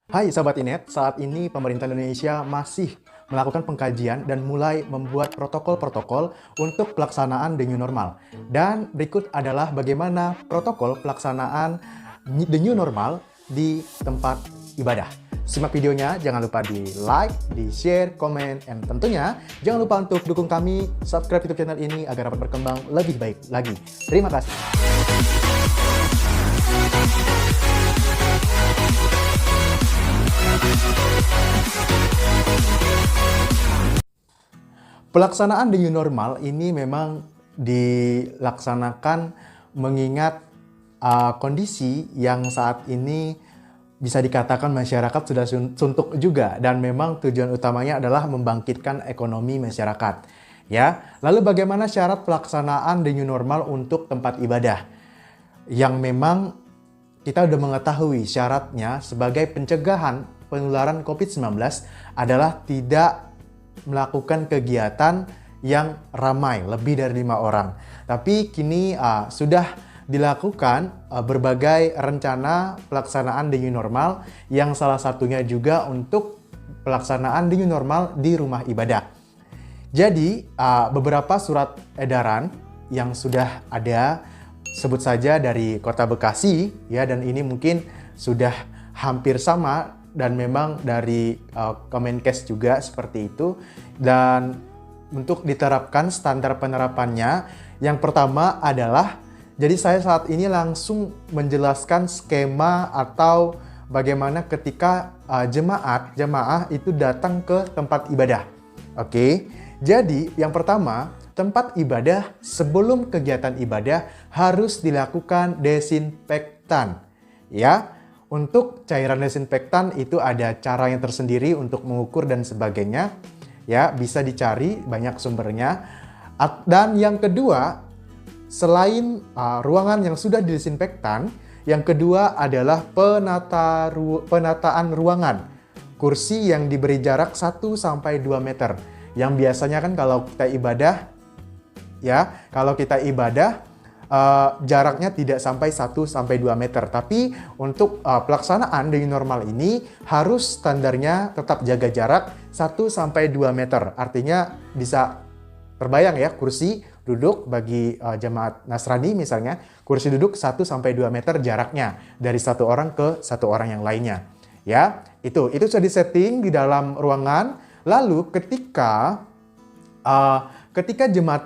Hai Sobat Inet, saat ini pemerintah Indonesia masih melakukan pengkajian dan mulai membuat protokol-protokol untuk pelaksanaan the new normal. Dan berikut adalah bagaimana protokol pelaksanaan the new normal di tempat ibadah. Simak videonya, jangan lupa di like, di share, komen, dan tentunya jangan lupa untuk dukung kami, subscribe YouTube channel ini agar dapat berkembang lebih baik lagi. Terima kasih. Pelaksanaan the new normal ini memang dilaksanakan mengingat kondisi yang saat ini bisa dikatakan masyarakat sudah suntuk juga, dan memang tujuan utamanya adalah membangkitkan ekonomi masyarakat. Ya, lalu bagaimana syarat pelaksanaan the new normal untuk tempat ibadah? Yang memang kita sudah mengetahui syaratnya sebagai pencegahan penularan COVID-19 adalah tidak melakukan kegiatan yang ramai, lebih dari 5 orang. Tapi kini sudah dilakukan berbagai rencana pelaksanaan the new normal, yang salah satunya juga untuk pelaksanaan the new normal di rumah ibadah. Jadi beberapa surat edaran yang sudah ada, sebut saja dari Kota Bekasi ya, dan ini mungkin sudah hampir sama, dan memang dari Kemenkes juga seperti itu. Dan untuk diterapkan standar penerapannya, yang pertama adalah, jadi saya saat ini langsung menjelaskan skema atau bagaimana ketika jemaah itu datang ke tempat ibadah. Oke, jadi yang pertama, tempat ibadah sebelum kegiatan ibadah harus dilakukan desinfektan. Ya, untuk cairan desinfektan itu ada cara yang tersendiri untuk mengukur dan sebagainya. Ya, bisa dicari banyak sumbernya. Dan yang kedua, selain ruangan yang sudah didesinfektan, yang kedua adalah penataan ruangan. Kursi yang diberi jarak 1-2 meter. Yang biasanya kan kalau kita ibadah, ya, kalau kita ibadah jaraknya tidak sampai 1-2 meter. Tapi untuk pelaksanaan the new normal ini harus standarnya tetap jaga jarak 1-2 meter. Artinya bisa terbayang ya, kursi duduk bagi jemaat Nasrani misalnya, kursi duduk 1-2 meter jaraknya dari satu orang ke satu orang yang lainnya. Ya, itu sudah disetting di dalam ruangan. Lalu ketika jemaah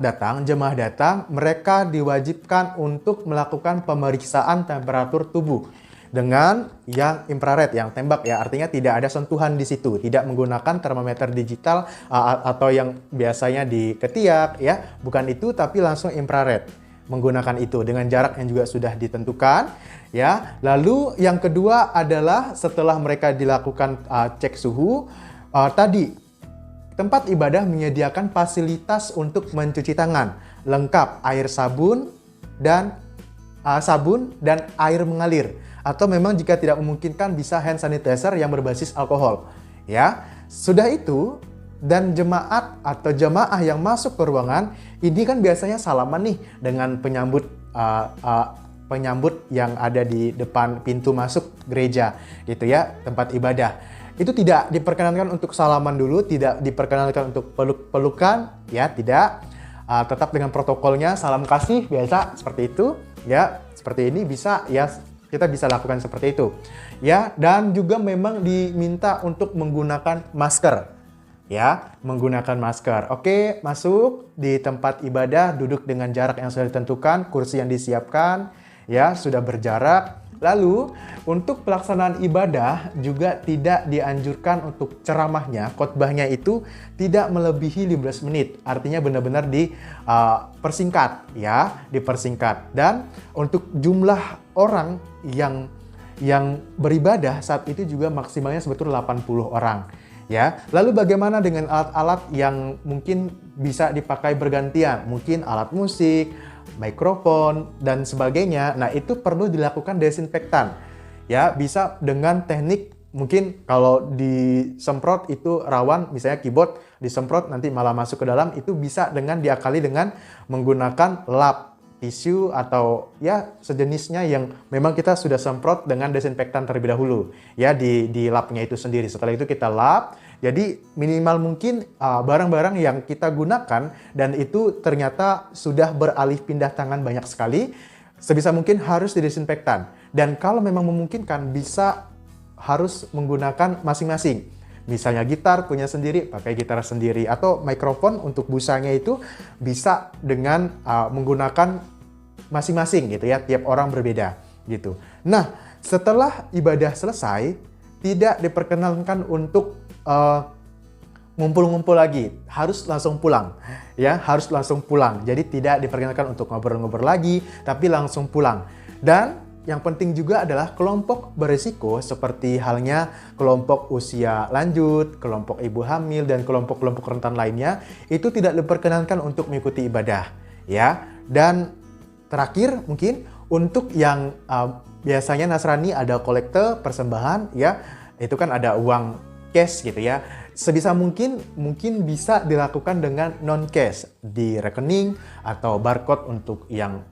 datang, mereka diwajibkan untuk melakukan pemeriksaan temperatur tubuh dengan yang infrared, yang tembak ya. Artinya tidak ada sentuhan di situ, tidak menggunakan termometer digital atau yang biasanya di ketiak ya, bukan itu, tapi langsung infrared. Menggunakan itu dengan jarak yang juga sudah ditentukan ya. Lalu yang kedua adalah setelah mereka dilakukan cek suhu, tadi tempat ibadah menyediakan fasilitas untuk mencuci tangan, lengkap air sabun dan air mengalir. Atau memang jika tidak memungkinkan bisa hand sanitizer yang berbasis alkohol. Ya, sudah itu, dan jemaat atau jemaah yang masuk ke ruangan ini kan biasanya salaman nih dengan penyambut yang ada di depan pintu masuk gereja, gitu ya, tempat ibadah. Itu tidak diperkenankan untuk salaman dulu, tidak diperkenankan untuk peluk-pelukan, ya, tidak. Tetap dengan protokolnya, salam kasih biasa seperti itu, ya, seperti ini bisa, ya, kita bisa lakukan seperti itu, ya. Dan juga memang diminta untuk menggunakan masker, ya, menggunakan masker. Oke, masuk di tempat ibadah, duduk dengan jarak yang sudah ditentukan, kursi yang disiapkan, ya, sudah berjarak. Lalu, untuk pelaksanaan ibadah juga tidak dianjurkan untuk ceramahnya, khotbahnya itu tidak melebihi 15 menit. Artinya benar-benar dipersingkat, ya, dipersingkat. Dan untuk jumlah orang yang beribadah saat itu juga maksimalnya sebetulnya 80 orang. Ya, lalu bagaimana dengan alat-alat yang mungkin bisa dipakai bergantian? Mungkin alat musik, mikrofon, dan sebagainya. Nah, itu perlu dilakukan desinfektan. Ya, bisa dengan teknik, mungkin kalau disemprot itu rawan, misalnya keyboard disemprot nanti malah masuk ke dalam, itu bisa dengan diakali dengan menggunakan lap. tisu atau ya sejenisnya yang memang kita sudah semprot dengan desinfektan terlebih dahulu ya di lapnya itu sendiri. Setelah itu kita lap. Jadi minimal mungkin barang-barang yang kita gunakan dan itu ternyata sudah beralih pindah tangan banyak sekali, sebisa mungkin harus didesinfektan. Dan kalau memang memungkinkan bisa harus menggunakan masing-masing. Misalnya gitar punya sendiri, pakai gitar sendiri. Atau mikrofon untuk busanya itu bisa dengan menggunakan masing-masing gitu ya, tiap orang berbeda gitu. Nah, setelah ibadah selesai, tidak diperkenankan untuk ngumpul-ngumpul lagi, harus langsung pulang ya, harus langsung pulang. Jadi tidak diperkenankan untuk ngobrol-ngobrol lagi, tapi langsung pulang. Dan yang penting juga adalah kelompok berisiko seperti halnya kelompok usia lanjut, kelompok ibu hamil, dan kelompok-kelompok rentan lainnya itu tidak diperkenankan untuk mengikuti ibadah ya. Dan terakhir mungkin untuk yang biasanya Nasrani ada kolekte persembahan ya, itu kan ada uang cash gitu ya. Sebisa mungkin bisa dilakukan dengan non cash di rekening atau barcode untuk yang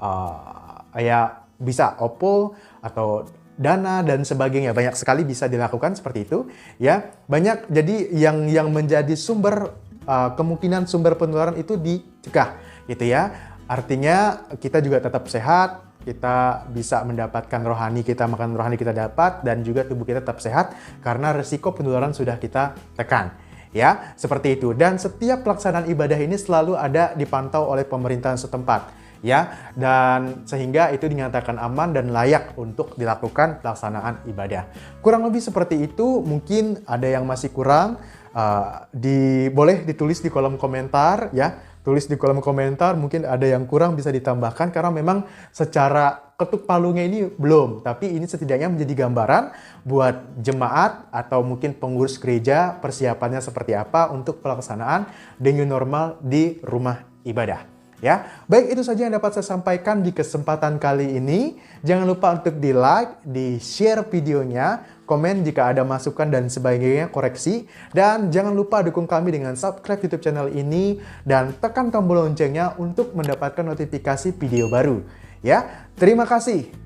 ya bisa OPPO atau Dana dan sebagainya. Banyak sekali bisa dilakukan seperti itu ya. Banyak, jadi yang menjadi sumber kemungkinan sumber penularan itu dicegah gitu ya. Artinya kita juga tetap sehat, kita bisa mendapatkan rohani kita, makan rohani kita dapat, dan juga tubuh kita tetap sehat karena resiko penularan sudah kita tekan. Ya, seperti itu. Dan setiap pelaksanaan ibadah ini selalu ada dipantau oleh pemerintahan setempat. Ya, dan sehingga itu dinyatakan aman dan layak untuk dilakukan pelaksanaan ibadah. Kurang lebih seperti itu. Mungkin ada yang masih kurang, boleh ditulis di kolom komentar ya. Tulis di kolom komentar, mungkin ada yang kurang bisa ditambahkan karena memang secara ketuk palunya ini belum, tapi ini setidaknya menjadi gambaran buat jemaat atau mungkin pengurus gereja persiapannya seperti apa untuk pelaksanaan the new normal di rumah ibadah. Ya, baik, itu saja yang dapat saya sampaikan di kesempatan kali ini. Jangan lupa untuk di-like, di-share videonya, komen jika ada masukan dan sebagainya, koreksi. Dan jangan lupa dukung kami dengan subscribe YouTube channel ini dan tekan tombol loncengnya untuk mendapatkan notifikasi video baru. Ya, terima kasih.